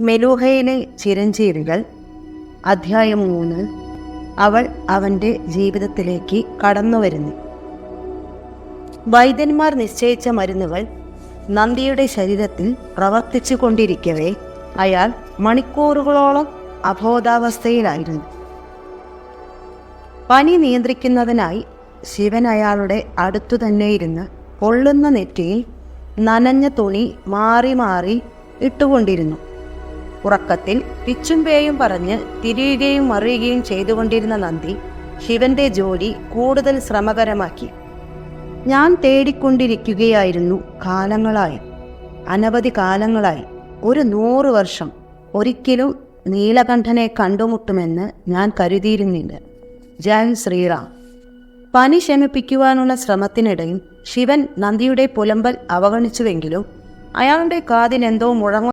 മെലൂഹയിലെ ചിരഞ്ജീവികൾ അധ്യായം 3. അവൾ അവൻ്റെ ജീവിതത്തിലേക്ക് കടന്നുവരുന്നു. വൈദ്യന്മാർ നിശ്ചയിച്ച മരുന്നുകൾ നന്ദിയുടെ ശരീരത്തിൽ പ്രവർത്തിച്ചു കൊണ്ടിരിക്കവേ അയാൾ മണിക്കൂറുകളോളം അബോധാവസ്ഥയിലായിരുന്നു. പനി നിയന്ത്രിക്കുന്നതിനായി ശിവൻ അയാളുടെ അടുത്തു തന്നെ ഇരുന്ന് പൊള്ളുന്ന നെറ്റിയിൽ നനഞ്ഞ തുണി മാറി മാറി ഇട്ടുകൊണ്ടിരുന്നു. ഉറക്കത്തിൽ പിച്ചും പേയും പറഞ്ഞ് തിരിയുകയും മറിയുകയും ചെയ്തുകൊണ്ടിരുന്ന നന്ദി ശിവന്റെ ജോലി കൂടുതൽ ശ്രമകരമാക്കി. ഞാൻ തേടിക്കൊണ്ടിരിക്കുകയായിരുന്നു കാലങ്ങളായി, അനവധി കാലങ്ങളായി, 100 വർഷം. ഒരിക്കലും നീലകണ്ഠനെ കണ്ടുമുട്ടുമെന്ന് ഞാൻ കരുതിയിരുന്നില്ല. ജയ് ശ്രീറാം. പനി ശമിപ്പിക്കുവാനുള്ള ശ്രമത്തിനിടയിൽ ശിവൻ നന്ദിയുടെ പുലമ്പൽ അവഗണിച്ചുവെങ്കിലും അയാളുടെ കാതിനെന്തോ മുഴങ്ങ